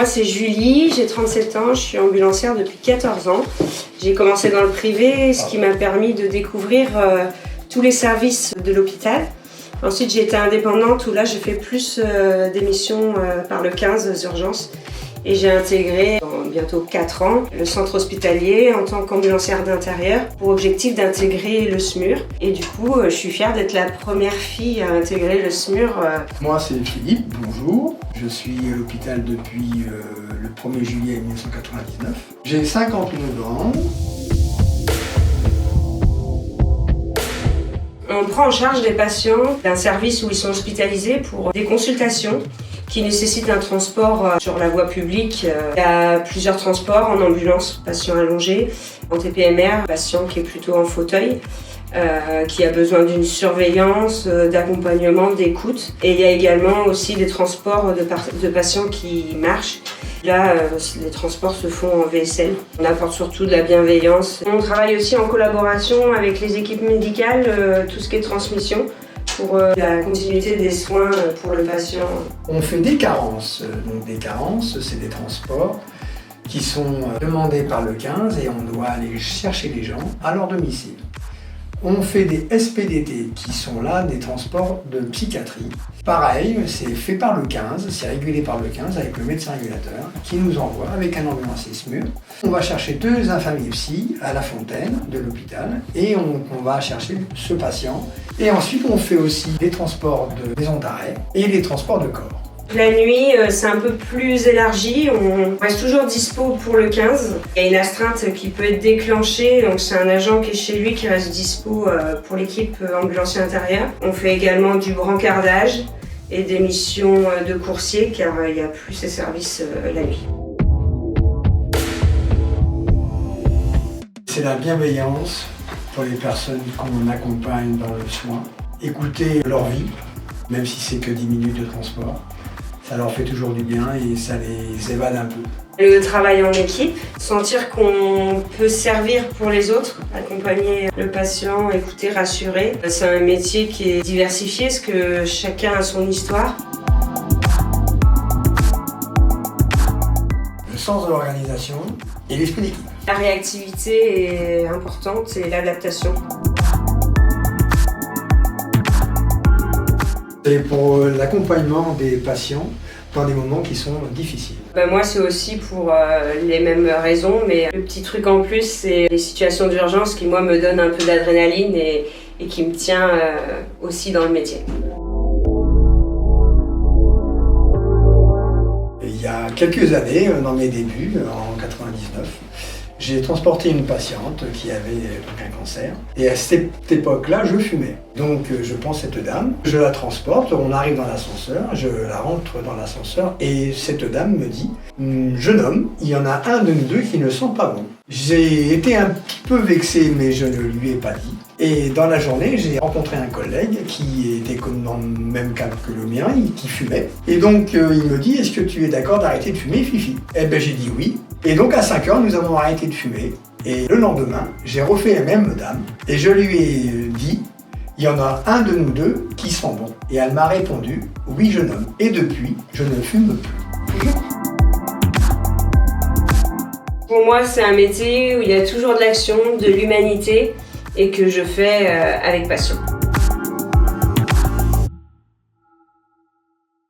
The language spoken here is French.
Moi c'est Julie, j'ai 37 ans, je suis ambulancière depuis 14 ans. J'ai commencé dans le privé, ce qui m'a permis de découvrir tous les services de l'hôpital. Ensuite j'ai été indépendante où là j'ai fait plus d'émissions par le 15 urgences. Et j'ai intégré en bientôt 4 ans le centre hospitalier en tant qu'ambulancière d'intérieur pour objectif d'intégrer le SMUR. Et du coup, je suis fière d'être la première fille à intégrer le SMUR. Moi, c'est Philippe, bonjour. Je suis à l'hôpital depuis le 1er juillet 1999. J'ai 59 ans. On prend en charge les patients d'un service où ils sont hospitalisés pour des consultations qui nécessitent un transport sur la voie publique. Il y a plusieurs transports en ambulance, patient allongé, en TPMR, patient qui est plutôt en fauteuil, qui a besoin d'une surveillance, d'accompagnement, d'écoute. Et il y a également aussi des transports de patients qui marchent. Là, les transports se font en VSL. On apporte surtout de la bienveillance. On travaille aussi en collaboration avec les équipes médicales, tout ce qui est transmission, pour la continuité des soins pour le patient. On fait des carences. Donc des carences, c'est des transports qui sont demandés par le 15 et on doit aller chercher les gens à leur domicile. On fait des SPDT qui sont là des transports de psychiatrie. Pareil, c'est fait par le 15, c'est régulé par le 15 avec le médecin régulateur qui nous envoie avec un ambulancier SMUR. On va chercher 2 infirmiers psy à la fontaine de l'hôpital et on va chercher ce patient. Et ensuite, on fait aussi des transports de maison d'arrêt et des transports de corps. La nuit, c'est un peu plus élargi, on reste toujours dispo pour le 15. Il y a une astreinte qui peut être déclenchée, donc c'est un agent qui est chez lui qui reste dispo pour l'équipe ambulancier intérieur. On fait également du brancardage et des missions de coursier car il n'y a plus ces services la nuit. C'est la bienveillance pour les personnes qu'on accompagne dans le soin. Écouter leur vie, même si c'est que 10 minutes de transport. Ça leur fait toujours du bien et ça les évade un peu. Le travail en équipe, sentir qu'on peut servir pour les autres, accompagner le patient, écouter, rassurer. C'est un métier qui est diversifié parce que chacun a son histoire. Le sens de l'organisation et l'esprit d'équipe. La réactivité est importante et l'adaptation. C'est pour l'accompagnement des patients dans des moments qui sont difficiles. Moi, c'est aussi pour les mêmes raisons, mais le petit truc en plus, c'est les situations d'urgence qui, moi, me donnent un peu d'adrénaline et qui me tient aussi dans le métier. Il y a quelques années, dans mes débuts, en 99, j'ai transporté une patiente qui avait un cancer et à cette époque-là, je fumais. Donc je prends cette dame, je la transporte, on arrive dans l'ascenseur, je la rentre dans l'ascenseur et cette dame me dit « Jeune homme, il y en a un de nous deux qui ne sent pas bon ». J'ai été un petit peu vexé mais je ne lui ai pas dit. Et dans la journée, j'ai rencontré un collègue qui était dans le même cadre que le mien, qui fumait. Et donc il me dit « Est-ce que tu es d'accord d'arrêter de fumer, Fifi ?» Eh bien j'ai dit oui. Et donc à 5 heures, nous avons arrêté de fumer. Et le lendemain, j'ai refait la même dame et je lui ai dit « Il y en a un de nous deux qui sent bon ». Et elle m'a répondu « Oui, jeune homme ». Et depuis, je ne fume plus. Pour moi, c'est un métier où il y a toujours de l'action, de l'humanité et que je fais avec passion.